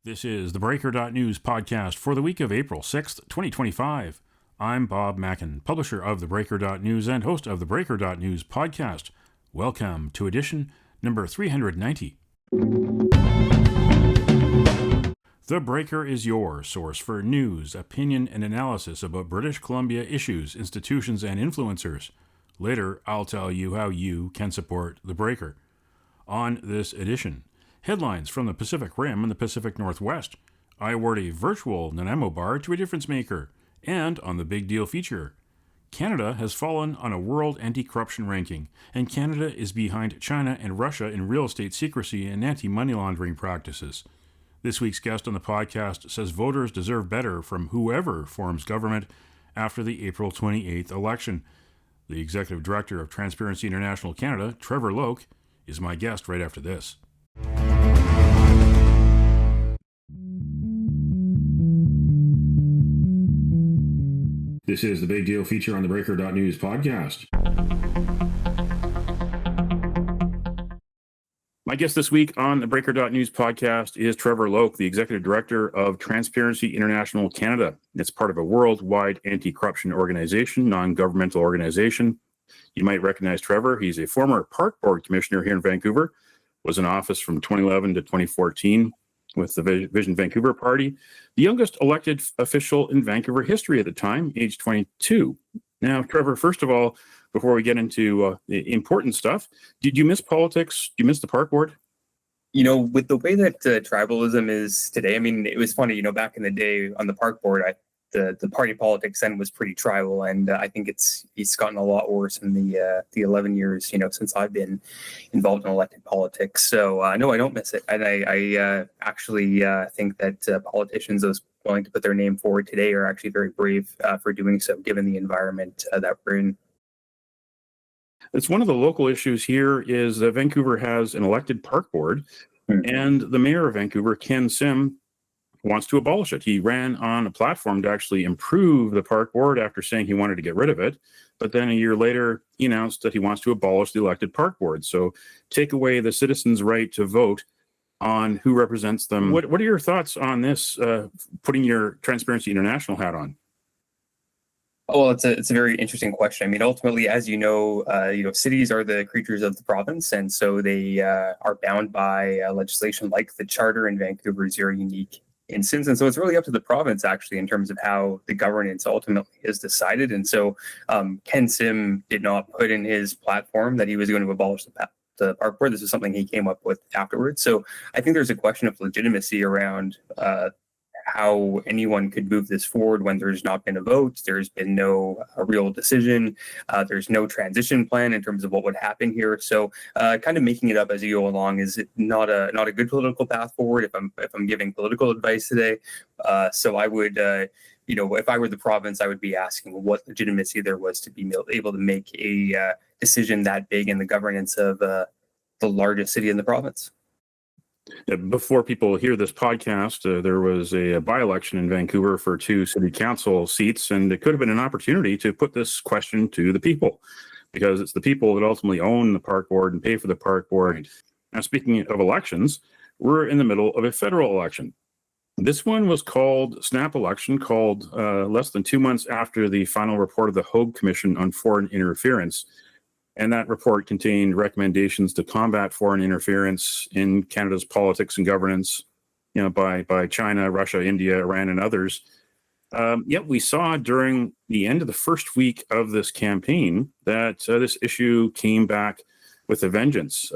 This is the theBreaker.news podcast for the week of April 6th, 2025. I'm Bob Mackin, publisher of theBreaker.news and host of the theBreaker.news podcast. Welcome to edition number 390. The Breaker is your source for news, opinion, and analysis about British Columbia issues, institutions, and influencers. Later, I'll tell you how you can support The Breaker. On this edition, headlines from the Pacific Rim and the Pacific Northwest. I award a virtual Nanaimo bar to a difference maker. And on the Big Deal feature, Canada has fallen on a world anti-corruption ranking, and Canada is behind China and Russia in real estate secrecy and anti-money laundering practices. This week's guest on the podcast says voters deserve better from whoever forms government after the April 28th election. The Executive Director of Transparency International Canada, Trevor Loke, is my guest right after this. This is the Big Deal feature on the theBreaker.news podcast. My guest this week on the theBreaker.news podcast is Trevor Loke, the Executive Director of Transparency International Canada. It's part of a worldwide anti-corruption organization, non-governmental organization. You might recognize Trevor. He's a former park board commissioner here in Vancouver, was in office from 2011 to 2014 with the Vision Vancouver Party, the youngest elected official in Vancouver history at the time, age 22. Now, Trevor, first of all, before we get into the important stuff, did you miss politics? Do you miss the park board? You know, with the way that tribalism is today, I mean, it was funny, back in the day on the park board, the party politics then was pretty tribal, and I think it's gotten a lot worse in the 11 years, since I've been involved in elected politics. So no, I don't miss it, and I actually think that politicians, those willing to put their name forward today, are actually very brave for doing so, given the environment that we're in. It's one of the local issues here is that Vancouver has an elected park board, and the mayor of Vancouver, Ken Sim, wants to abolish it. He ran on a platform to actually improve the park board after saying he wanted to get rid of it. But then a year later, he announced that he wants to abolish the elected park board. So take away the citizens' right to vote on who represents them. What are your thoughts on this, putting your Transparency International hat on? Well, it's a very interesting question. I mean, ultimately, as you know, cities are the creatures of the province, and so they are bound by legislation like the Charter, and Vancouver is very unique instance. And so it's really up to the province, actually, in terms of how the governance ultimately is decided. And so Ken Sim did not put in his platform that he was going to abolish the park board. This is something he came up with afterwards. So I think there's a question of legitimacy around how anyone could move this forward when there's not been a vote. There's been no real decision. There's no transition plan in terms of what would happen here. So kind of making it up as you go along is not a good political path forward if I'm giving political advice today. So I would, if I were the province, I would be asking what legitimacy there was to be able to make a decision that big in the governance of the largest city in the province. Before people hear this podcast, there was a by-election in Vancouver for 2 city council seats, and it could have been an opportunity to put this question to the people, because it's the people that ultimately own the park board and pay for the park board. Now, speaking of elections, we're in the middle of a federal election. This one was called snap election, called less than 2 months after the final report of the Hogue Commission on Foreign Interference. And that report contained recommendations to combat foreign interference in Canada's politics and governance, by China, Russia, India, Iran, and others. Yet we saw during the end of the first week of this campaign that this issue came back with a vengeance.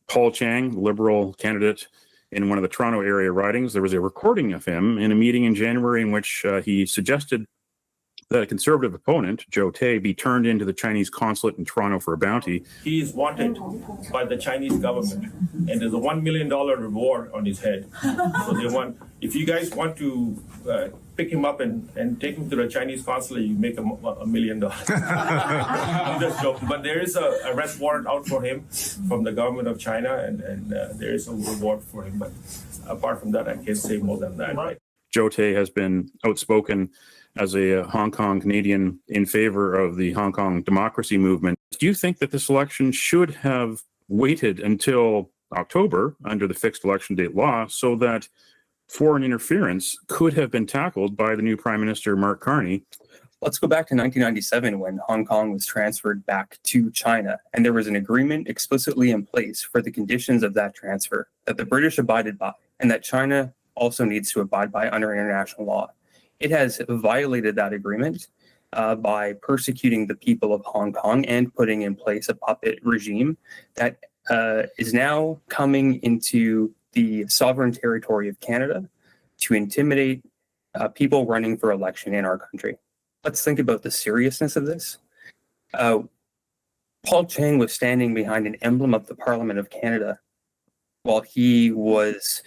Paul Chang, Liberal candidate in one of the Toronto area ridings, there was a recording of him in a meeting in January in which he suggested that a Conservative opponent, Joe Tay, be turned into the Chinese consulate in Toronto for a bounty. He is wanted by the Chinese government, and there's a $1 million reward on his head. So they want, if you guys want to pick him up and take him to the Chinese consulate, you make $1 million. I'm just joking, but there is a arrest warrant out for him from the government of China, and there is a reward for him. But apart from that, I can't say more than that. Joe Tay has been outspoken as a Hong Kong Canadian in favor of the Hong Kong democracy movement. Do you think that this election should have waited until October under the fixed election date law so that foreign interference could have been tackled by the new Prime Minister, Mark Carney. Let's go back to 1997 when Hong Kong was transferred back to China, and there was an agreement explicitly in place for the conditions of that transfer that the British abided by and that China also needs to abide by under international law. It has violated that agreement by persecuting the people of Hong Kong and putting in place a puppet regime that is now coming into the sovereign territory of Canada to intimidate people running for election in our country. Let's think about the seriousness of this. Paul Chang was standing behind an emblem of the Parliament of Canada while he was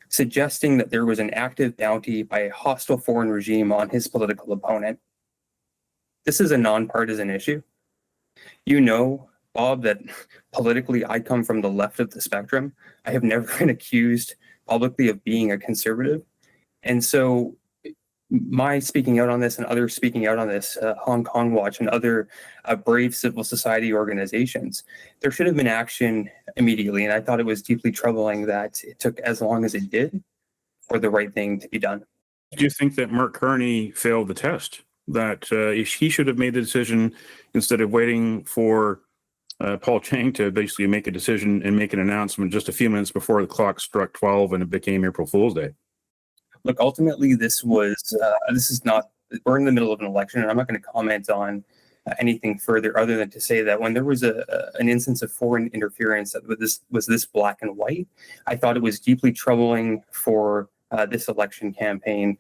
suggesting that there was an active bounty by a hostile foreign regime on his political opponent. This is a nonpartisan issue. You know, Bob, that politically I come from the left of the spectrum. I have never been accused publicly of being a conservative. And so my speaking out on this and others speaking out on this, Hong Kong Watch and other brave civil society organizations, there should have been action immediately. And I thought it was deeply troubling that it took as long as it did for the right thing to be done. Do you think that Mark Carney failed the test? That he should have made the decision instead of waiting for Paul Chang to basically make a decision and make an announcement just a few minutes before the clock struck 12 and it became April Fool's Day? Look, ultimately, this is not, we're in the middle of an election, and I'm not going to comment on anything further other than to say that when there was an instance of foreign interference that was this black and white, I thought it was deeply troubling for this election campaign,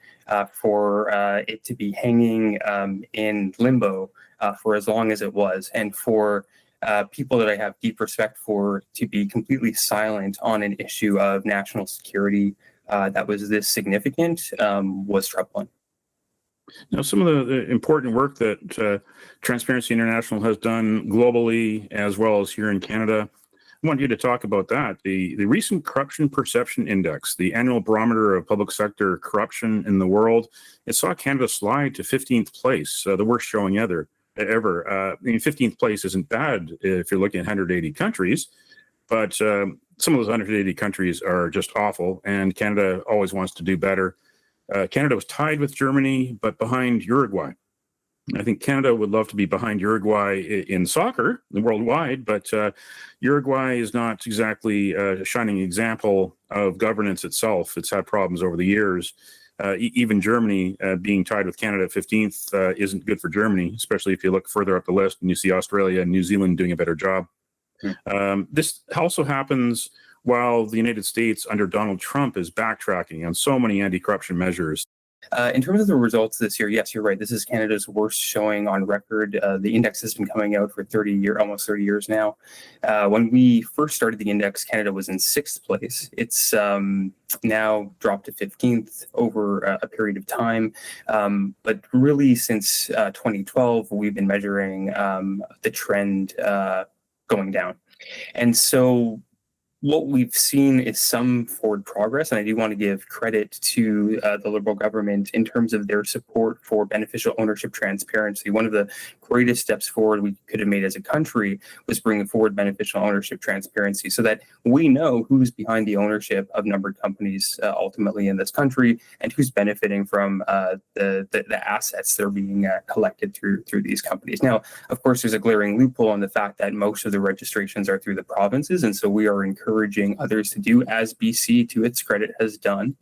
for it to be hanging in limbo for as long as it was, and for people that I have deep respect for to be completely silent on an issue of national security that was this significant was troubling. Now, some of the important work that Transparency International has done globally as well as here in Canada, I want you to talk about that. The recent Corruption Perception Index, the annual barometer of public sector corruption in the world, it saw Canada slide to 15th place, the worst showing ever. I mean, 15th place isn't bad if you're looking at 180 countries, but some of those 180 countries are just awful, and Canada always wants to do better. Canada was tied with Germany, but behind Uruguay. I think Canada would love to be behind Uruguay in soccer worldwide, but Uruguay is not exactly a shining example of governance itself. It's had problems over the years. Even Germany being tied with Canada at 15th isn't good for Germany, especially if you look further up the list and you see Australia and New Zealand doing a better job. This also happens while the United States under Donald Trump is backtracking on so many anti-corruption measures. In terms of the results this year, yes, you're right. This is Canada's worst showing on record. The index has been coming out for almost 30 years now. When we first started the index, Canada was in 6th place. It's now dropped to 15th over a period of time. But really, since 2012, we've been measuring the trend going down. And so what we've seen is some forward progress, and I do want to give credit to the Liberal government in terms of their support for beneficial ownership transparency. One of the greatest steps forward we could have made as a country was bringing forward beneficial ownership transparency so that we know who's behind the ownership of numbered companies ultimately in this country and who's benefiting from the assets that are being collected through these companies. Now, of course, there's a glaring loophole in the fact that most of the registrations are through the provinces, and so we are encouraging others to do as BC, to its credit, has done,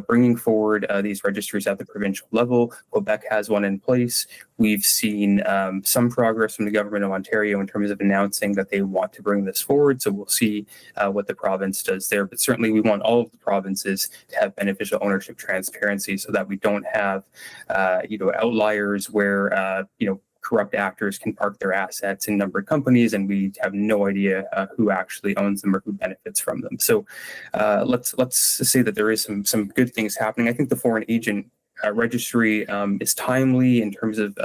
bringing forward these registries at the provincial level. Quebec has one in place. We've seen some progress from the government of Ontario in terms of announcing that they want to bring this forward. So we'll see what the province does there. But certainly we want all of the provinces to have beneficial ownership transparency so that we don't have, outliers where, corrupt actors can park their assets in numbered companies and we have no idea who actually owns them or who benefits from them. So let's say that there is some good things happening. I think the foreign agent registry is timely in terms of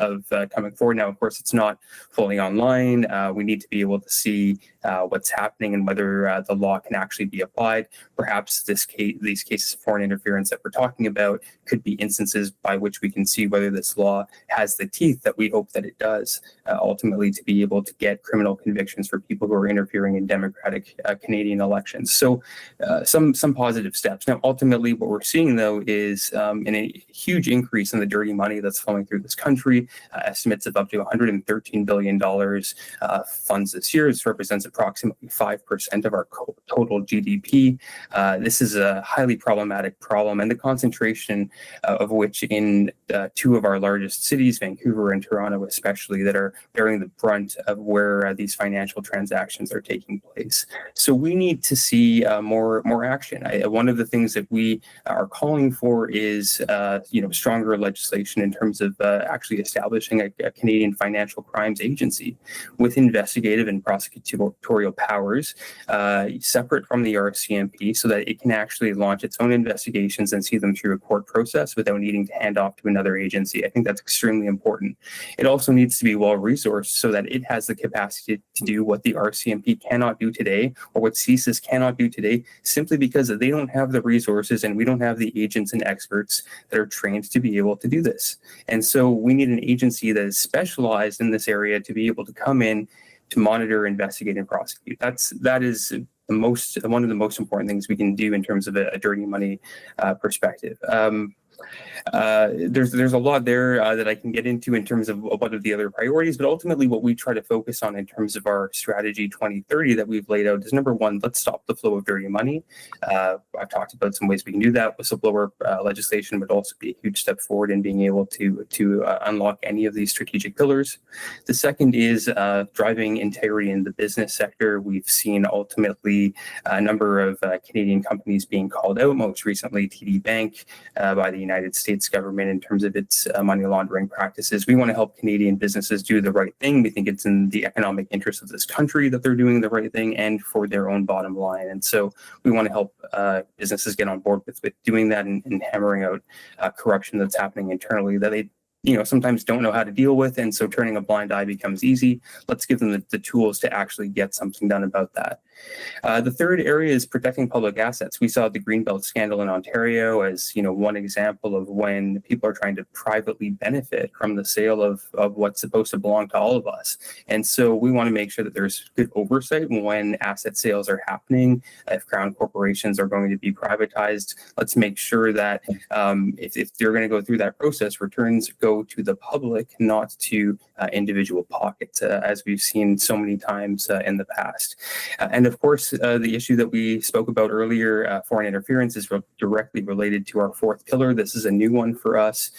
coming forward. Now, of course, it's not fully online. We need to be able to see what's happening and whether the law can actually be applied. Perhaps these cases of foreign interference that we're talking about could be instances by which we can see whether this law has the teeth that we hope that it does, ultimately to be able to get criminal convictions for people who are interfering in democratic Canadian elections. So some positive steps. Now, ultimately, what we're seeing, though, is a huge increase in the dirty money that's flowing through this country. Estimates of up to $113 billion funds this year. This represents approximately 5% of our total GDP. This is a highly problematic problem, and the concentration of which in two of our largest cities, Vancouver and Toronto especially, that are bearing the brunt of where these financial transactions are taking place. So we need to see more action. One of the things that we are calling for is stronger legislation in terms of actually establishing a Canadian financial crimes agency with investigative and prosecutorial powers separate from the RCMP, so that it can actually launch its own investigations and see them through a court process without needing to hand off to another agency. I think that's extremely important. It also needs to be well resourced so that it has the capacity to do what the RCMP cannot do today, or what CSIS cannot do today, simply because they don't have the resources and we don't have the agents and experts that are trained to be able to do this. And so we need an agency that is specialized in this area to be able to come in to monitor, investigate, and prosecute. That is one of the most important things we can do in terms of a dirty money perspective. There's a lot there that I can get into in terms of what are the other priorities, but ultimately what we try to focus on in terms of our strategy 2030 that we've laid out is, number one, let's stop the flow of dirty money. I've talked about some ways we can do that. Whistleblower legislation would also be a huge step forward in being able to unlock any of these strategic pillars. The second is driving integrity in the business sector. We've seen ultimately a number of Canadian companies being called out, most recently TD Bank by the United States government in terms of its money laundering practices. We want to help Canadian businesses do the right thing. We think it's in the economic interest of this country that they're doing the right thing and for their own bottom line. And so we want to help businesses get on board with doing that and hammering out corruption that's happening internally that they sometimes don't know how to deal with. And so turning a blind eye becomes easy. Let's give them the tools to actually get something done about that. The third area is protecting public assets. We saw the Greenbelt scandal in Ontario as one example of when people are trying to privately benefit from the sale of what's supposed to belong to all of us. And so we want to make sure that there's good oversight when asset sales are happening. If crown corporations are going to be privatized, let's make sure that if they're going to go through that process, returns go to the public, not to individual pockets, as we've seen so many times in the past. And of course, the issue that we spoke about earlier, foreign interference, is directly related to our fourth pillar. This is a new one for us,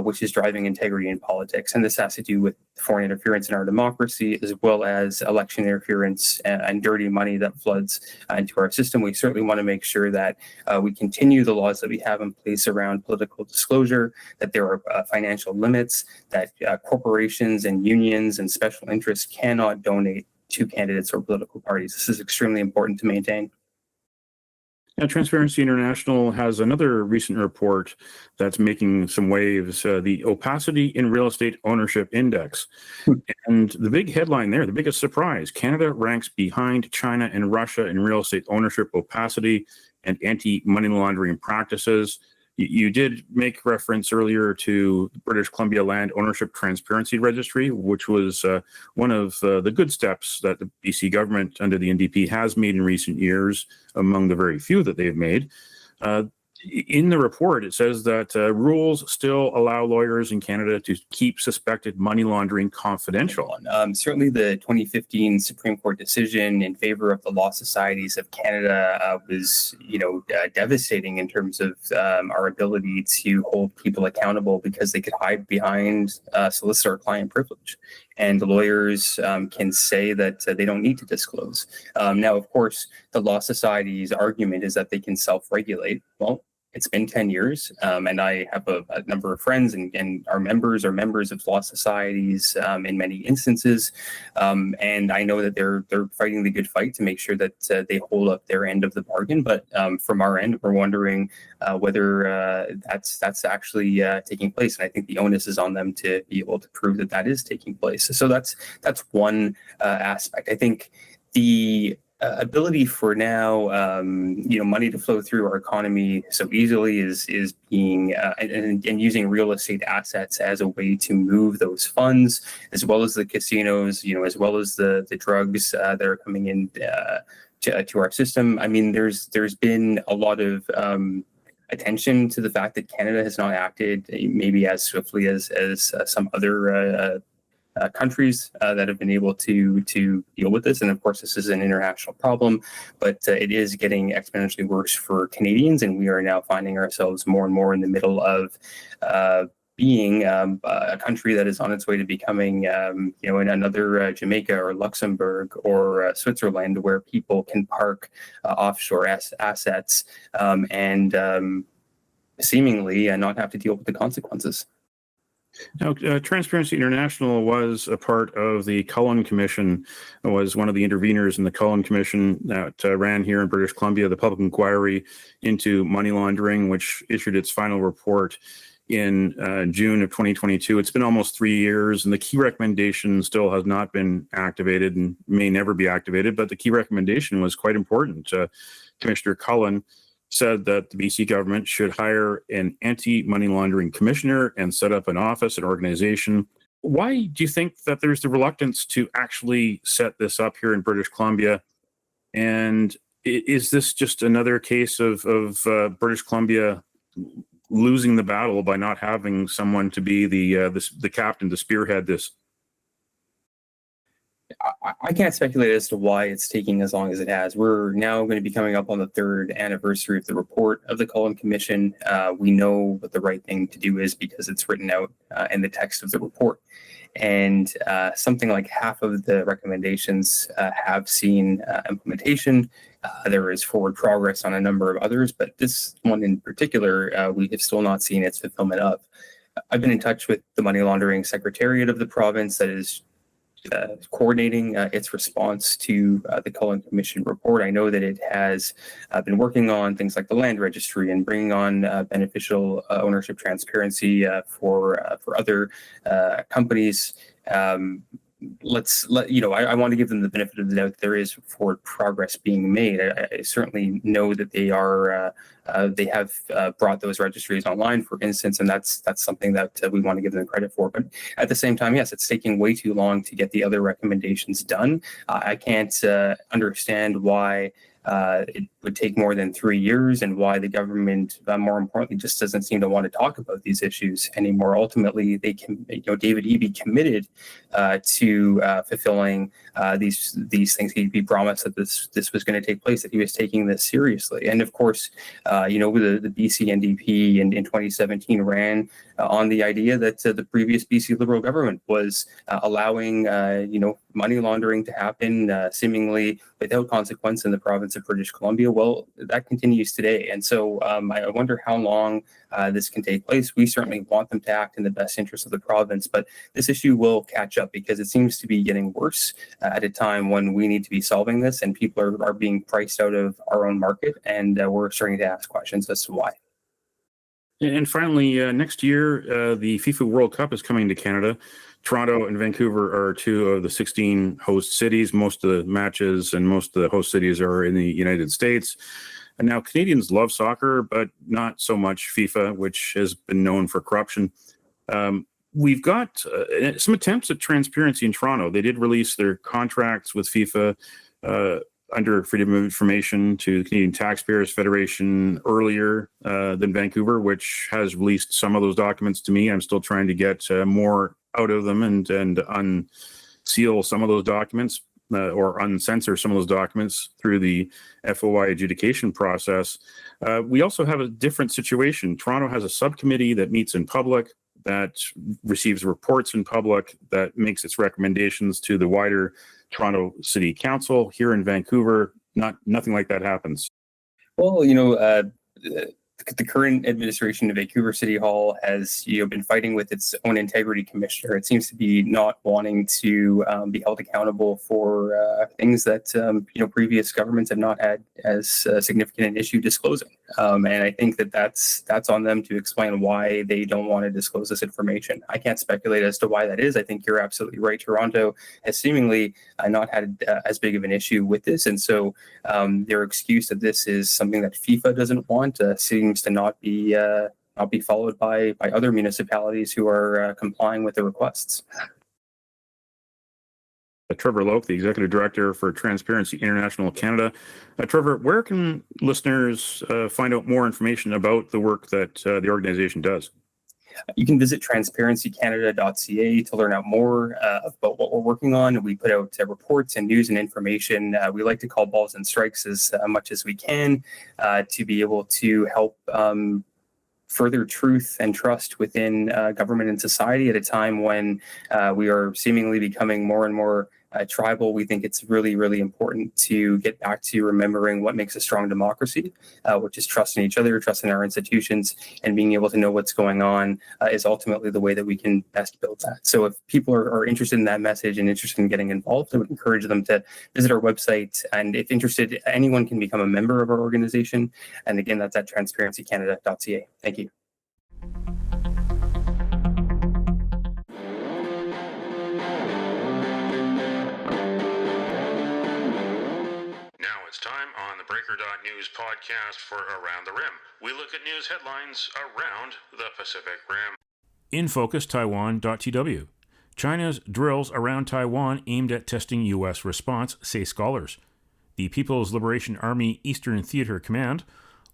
which is driving integrity in politics. And this has to do with foreign interference in our democracy, as well as election interference and dirty money that floods into our system. We certainly want to make sure that we continue the laws that we have in place around political disclosure, that there are financial limits, that corporations and unions and special interests cannot donate to candidates or political parties. This is extremely important to maintain. Now, Transparency International has another recent report that's making some waves, the Opacity in Real Estate Ownership Index. And the big headline there, the biggest surprise, Canada ranks behind China and Russia in real estate ownership opacity and anti-money laundering practices. You did make reference earlier to the British Columbia Land Ownership Transparency Registry, which was one of the good steps that the BC government under the NDP has made in recent years, among the very few that they've made. In the report, it says that rules still allow lawyers in Canada to keep suspected money laundering confidential. Certainly the 2015 Supreme Court decision in favor of the Law Societies of Canada was, devastating in terms of our ability to hold people accountable because they could hide behind solicitor-client privilege. And the lawyers can say that they don't need to disclose. Now, of course, the Law Society's argument is that they can self-regulate. Well, it's been 10 years, and I have a number of friends and are members of law societies in many instances, and I know that they're fighting the good fight to make sure that they hold up their end of the bargain. But from our end, we're wondering whether that's actually taking place, and I think the onus is on them to be able to prove that is taking place. So that's one aspect. I think the ability for now, money to flow through our economy so easily is being and using real estate assets as a way to move those funds, as well as the casinos, as well as the drugs that are coming in to our system. I mean, there's been a lot of attention to the fact that Canada has not acted maybe as swiftly as some other countries that have been able to deal with this. And of course, this is an international problem, but it is getting exponentially worse for Canadians. And we are now finding ourselves more and more in the middle of being a country that is on its way to becoming, in another Jamaica or Luxembourg or Switzerland, where people can park offshore assets and seemingly not have to deal with the consequences. Now, Transparency International was a part of the Cullen Commission, was one of the interveners in the Cullen Commission that ran here in British Columbia, the public inquiry into money laundering, which issued its final report in June of 2022. It's been almost 3 years, and the key recommendation still has not been activated and may never be activated, but the key recommendation was quite important. Commissioner Cullen said that the BC government should hire an anti-money laundering commissioner and set up an office, an organization. Why do you think that there's the reluctance to actually set this up here in British Columbia? And is this just another case of British Columbia losing the battle by not having someone to be the captain to spearhead this? I can't speculate as to why it's taking as long as it has. We're now going to be coming up on the 3rd anniversary of the report of the Cullen Commission. We know what the right thing to do is because it's written out in the text of the report. And something like half of the recommendations have seen implementation. There is forward progress on a number of others, but this one in particular, we have still not seen its fulfillment of. I've been in touch with the Money Laundering Secretariat of the province that is coordinating its response to the Cullen Commission report. I know that it has been working on things like the land registry and bringing on beneficial ownership transparency for other companies. I want to give them the benefit of the doubt that there is forward progress being made. I certainly know that they have brought those registries online, for instance, and that's something that we want to give them credit for. But at the same time, yes, it's taking way too long to get the other recommendations done. I can't understand why it would take more than 3 years and why the government, more importantly, just doesn't seem to want to talk about these issues anymore. Ultimately, David Eby committed to fulfilling these things. He promised that this was going to take place, that he was taking this seriously. And of course, the BC NDP in 2017 ran on the idea that the previous BC Liberal government was allowing money laundering to happen seemingly without consequence in the province of British Columbia. Well, that continues today. And so I wonder how long this can take place. We certainly want them to act in the best interest of the province, but this issue will catch up because it seems to be getting worse at a time when we need to be solving this, and people are being priced out of our own market, and we're starting to ask questions as to why. And finally, next year, the FIFA World Cup is coming to Canada. Toronto and Vancouver are 2 of the 16 host cities. Most of the matches and most of the host cities are in the United States. And now Canadians love soccer, but not so much FIFA, which has been known for corruption. We've got some attempts at transparency in Toronto. They did release their contracts with FIFA under Freedom of Information to the Canadian Taxpayers Federation earlier than Vancouver, which has released some of those documents to me. I'm still trying to get more out of them and unseal some of those documents or uncensor some of those documents through the FOI adjudication process. We also have a different situation. Toronto has a subcommittee that meets in public, that receives reports in public, that makes its recommendations to the wider Toronto City Council. Here in Vancouver, nothing like that happens. Well, the current administration of Vancouver City Hall has been fighting with its own integrity commissioner. It seems to be not wanting to be held accountable for things that previous governments have not had as significant an issue disclosing. And I think that's on them to explain why they don't want to disclose this information. I can't speculate as to why that is. I think you're absolutely right. Toronto has seemingly not had as big of an issue with this, and so their excuse that this is something that FIFA doesn't want seems to not be followed by other municipalities who are complying with the requests. Trevor Loke, the Executive Director for Transparency International Canada. Trevor, where can listeners find out more information about the work that the organization does? You can visit transparencycanada.ca to learn out more about what we're working on. We put out reports and news and information. We like to call balls and strikes as much as we can to be able to help further truth and trust within government and society at a time when we are seemingly becoming more and more tribal. We think it's really, really important to get back to remembering what makes a strong democracy, which is trust in each other, trust in our institutions, and being able to know what's going on is ultimately the way that we can best build that. So if people are interested in that message and interested in getting involved, I would encourage them to visit our website. And if interested, anyone can become a member of our organization. And again, that's at transparencycanada.ca. Thank you. It's time on the Breaker.news podcast for Around the Rim. We look at news headlines around the Pacific Rim. In focus, Taiwan.tw. China's drills around Taiwan aimed at testing U.S. response, say scholars. The People's Liberation Army Eastern Theater Command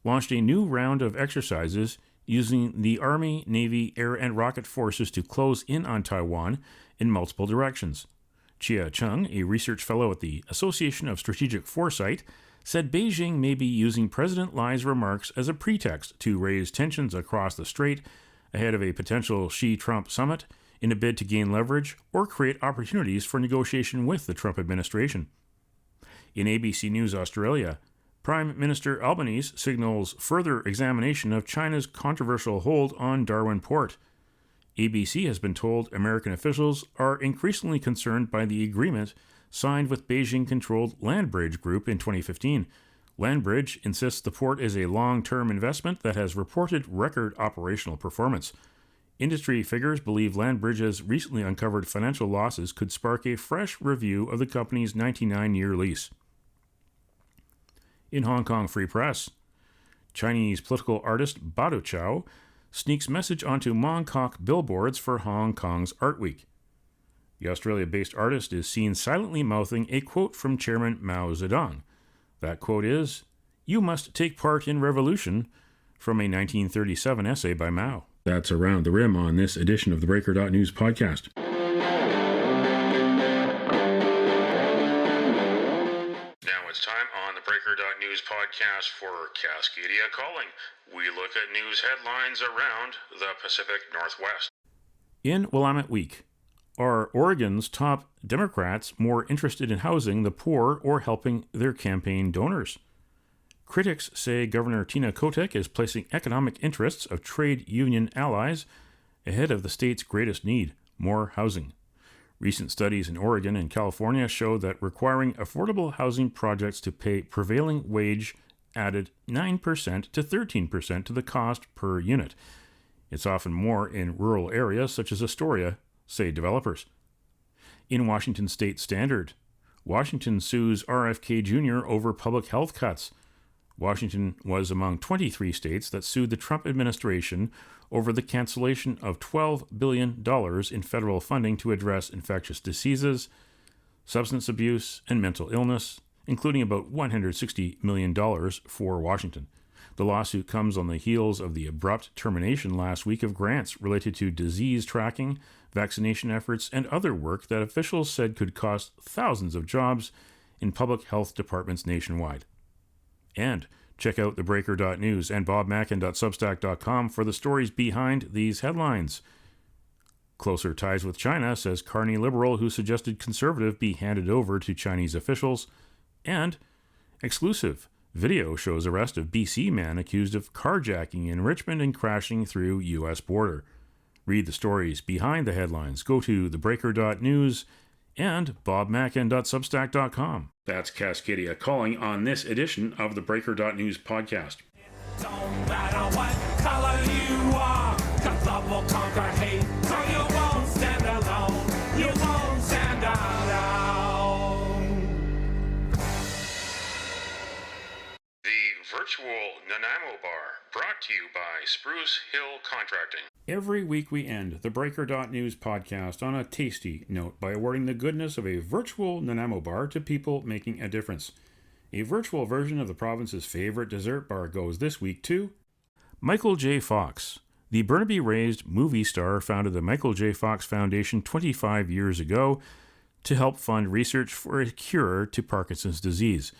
launched a new round of exercises using the Army, Navy, Air, and Rocket forces to close in on Taiwan in multiple directions. Chia Chung, a research fellow at the Association of Strategic Foresight, said Beijing may be using President Li's remarks as a pretext to raise tensions across the strait ahead of a potential Xi-Trump summit in a bid to gain leverage or create opportunities for negotiation with the Trump administration. In ABC News Australia, Prime Minister Albanese signals further examination of China's controversial hold on Darwin Port. ABC has been told American officials are increasingly concerned by the agreement signed with Beijing-controlled Landbridge Group in 2015. Landbridge insists the port is a long-term investment that has reported record operational performance. Industry figures believe Landbridge's recently uncovered financial losses could spark a fresh review of the company's 99-year lease. In Hong Kong Free Press, Chinese political artist Bado Chow sneaks message onto Mongkok billboards for Hong Kong's Art Week. The Australia-based artist is seen silently mouthing a quote from Chairman Mao Zedong. That quote is, "You must take part in revolution," from a 1937 essay by Mao. That's Around the Rim on this edition of the Breaker.news podcast. Now it's time on the Breaker.news podcast for Cascadia Calling. We look at news headlines around the Pacific Northwest. In Willamette Week, are Oregon's top Democrats more interested in housing the poor or helping their campaign donors? Critics say Governor Tina Kotek is placing economic interests of trade union allies ahead of the state's greatest need, more housing. Recent studies in Oregon and California show that requiring affordable housing projects to pay prevailing wage added 9% to 13% to the cost per unit. It's often more in rural areas such as Astoria, say developers. In Washington State Standard, Washington sues RFK Jr. over public health cuts. Washington was among 23 states that sued the Trump administration over the cancellation of $12 billion in federal funding to address infectious diseases, substance abuse, and mental illness, including about $160 million for Washington. The lawsuit comes on the heels of the abrupt termination last week of grants related to disease tracking, vaccination efforts, and other work that officials said could cost thousands of jobs in public health departments nationwide. And check out theBreaker.news and bobmackin.substack.com for the stories behind these headlines. Closer ties with China, says Carney liberal who suggested conservative be handed over to Chinese officials. And exclusive, Video shows arrest of BC man accused of carjacking in Richmond and crashing through U.S. border. Read the stories behind the headlines. Go to theBreaker.news and bobmackin.substack.com. That's Cascadia calling on this edition of the Breaker.news podcast. Don't matter what color you are, 'cause love will conquer hate, so you won't stand alone, you won't stand alone. The virtual Nanaimo Bar, brought to you by Spruce Hill Contracting. Every week we end the Breaker.news podcast on a tasty note by awarding the goodness of a virtual Nanaimo bar to people making a difference. A virtual version of the province's favorite dessert bar goes this week to Michael J. Fox. The Burnaby-raised movie star founded the Michael J. Fox Foundation 25 years ago to help fund research for a cure to Parkinson's disease.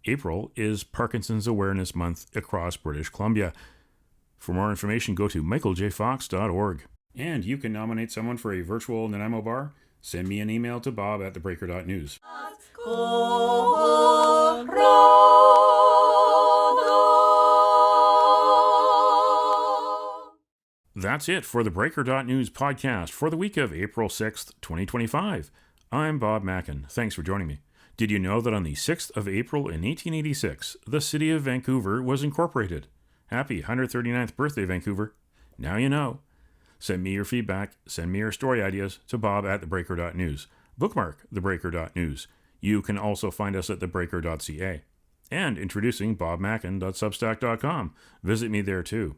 April is Parkinson's Awareness Month across British Columbia. For more information, go to michaeljfox.org. And you can nominate someone for a virtual Nanaimo bar. Send me an email to bob@theBreaker.news. That's it for the Breaker.news podcast for the week of April 6th, 2025. I'm Bob Mackin. Thanks for joining me. Did you know that on the 6th of April in 1886, the city of Vancouver was incorporated? Happy 139th birthday, Vancouver. Now you know. Send me your feedback, send me your story ideas to bob@theBreaker.news. Bookmark theBreaker.news. You can also find us at theBreaker.ca. And introducing bobmackin.substack.com. Visit me there too.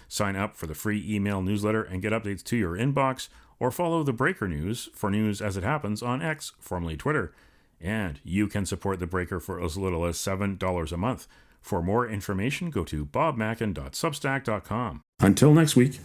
Sign up for the free email newsletter and get updates to your inbox, or follow The Breaker News for news as it happens on X, formerly Twitter. And you can support The Breaker for as little as $7 a month. For more information, go to bobmackin.substack.com. Until next week.